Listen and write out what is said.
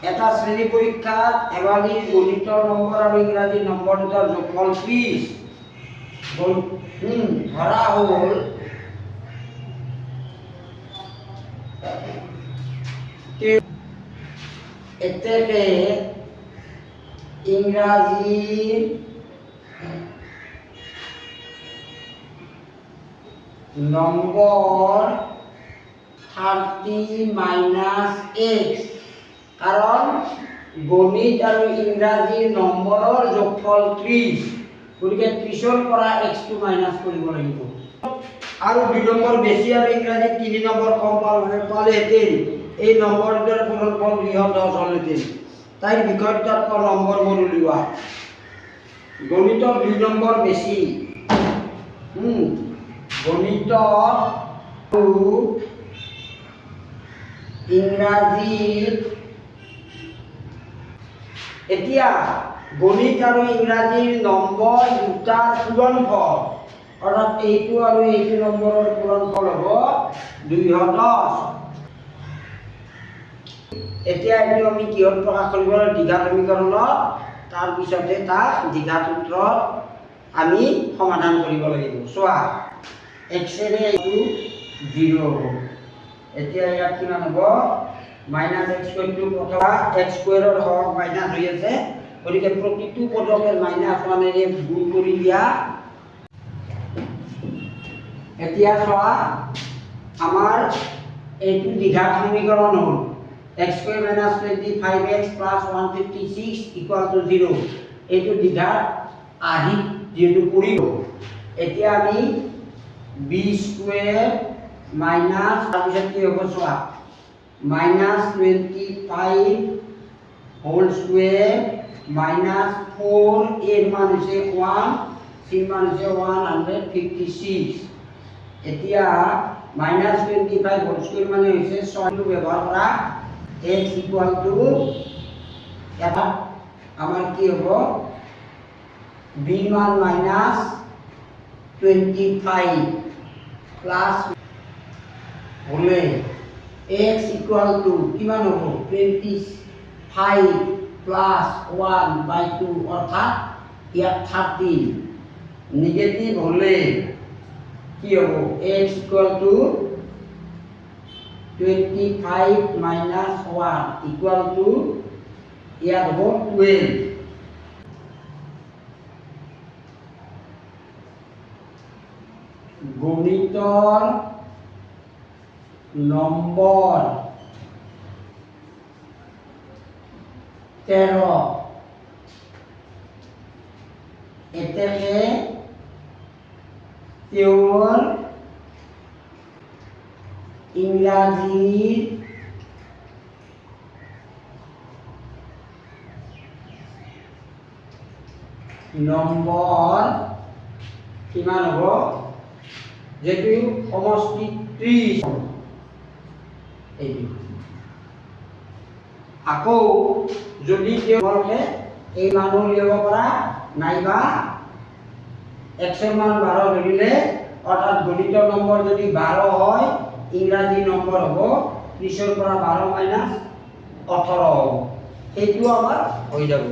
এটা শ্ৰেণী পৰীক্ষাত এবাৰই গণিতৰ নম্বৰ আৰু ইংৰাজী নম্বৰ দুটাৰ যোগফল 30 ধৰা হ'ল এতেকে ইংৰাজীৰ নম্বৰ 30 - x কাৰণ গণিত আৰু ইংৰাজীৰ নম্বৰৰ যোগফল 30 গতিকে 30ৰ পৰা x টো মাইনাস কৰিব লাগিব আৰু 2 নম্বৰ বেছি আৰু ইংৰাজীত 3 নম্বৰ কম পালেহেঁতেন এই নম্বৰটোৰ গুণফল 210 হ'লহেঁতেন তাইৰ বিষয়ত নম্বৰবোৰ উলিওৱা গণিতত 2 নম্বৰ বেছি গণিতত ইংৰাজীত এতিয়া গণিত আৰু ইংৰাজীৰ নম্বৰ দুটাৰ পূৰণফল অৰ্থাৎ এইটো আৰু এইটো নম্বৰৰ পূৰণফল হ'ব 210 এতিয়া এইটো আমি কিহত প্ৰকাশ কৰিব লাগিব দ্বিঘাত সমীকৰণত তাৰ পিছতে তাক দ্বিঘাত সূত্ৰত আমি সমাধান কৰিব লাগিব চোৱা x এৰে এইটো 0 হ'ব এতিয়া ইয়াত কিমান হ'ব -x² প্ৰথম x² ৰ হওক মাইনাস হৈ আছে গতিকে প্ৰতিটো পদকে -1 এৰে গুণ কৰি দিয়া এতিয়া চোৱা আমাৰ এইটো দ্বিঘাত সমীকৰণ হ'ল x² - 25x + 156 = 0 এইটো দ্বিঘাত আহি যেটো কৰিব এতিয়া আমি b² মাইনাস তাৰপিছত কি হ'ব চোৱা -25 হোল স্কয়ার -4 এর মান হৈছে 1 c মান হৈছে 156 এতিয়া -25 হোল স্কয়ার মানে হৈছে 6 টো ব্যৱহাৰ কৰা x এটা আমাৰ কি হ'ব b মান -25 প্লাস হলে x কিমান হ'ব 25 প্লাস 1/2 অর্থাৎ ইয়াত 13 নেগেটিভ হলে কি হ'ব x = 25 - 1 ইয়াত হ'ব 12 গণিতৰ নম্বৰ 13 এতেকে তেওঁৰ ইংৰাজীৰ নম্বৰ কিমান হ'ব যেটো সমষ্টি 30 এইটো আকৌ যদি তেওঁলোকে এই মান উলিয়াব পৰা নাইবা x এৰ মান 12 ধৰিলে অৰ্থাৎ গণিতৰ নম্বৰ যদি 12 হয় ইংৰাজী নম্বৰ হ'ব 30 ৰ পৰা 12 - 18 হ'ব এইটো আমাৰ হৈ যাব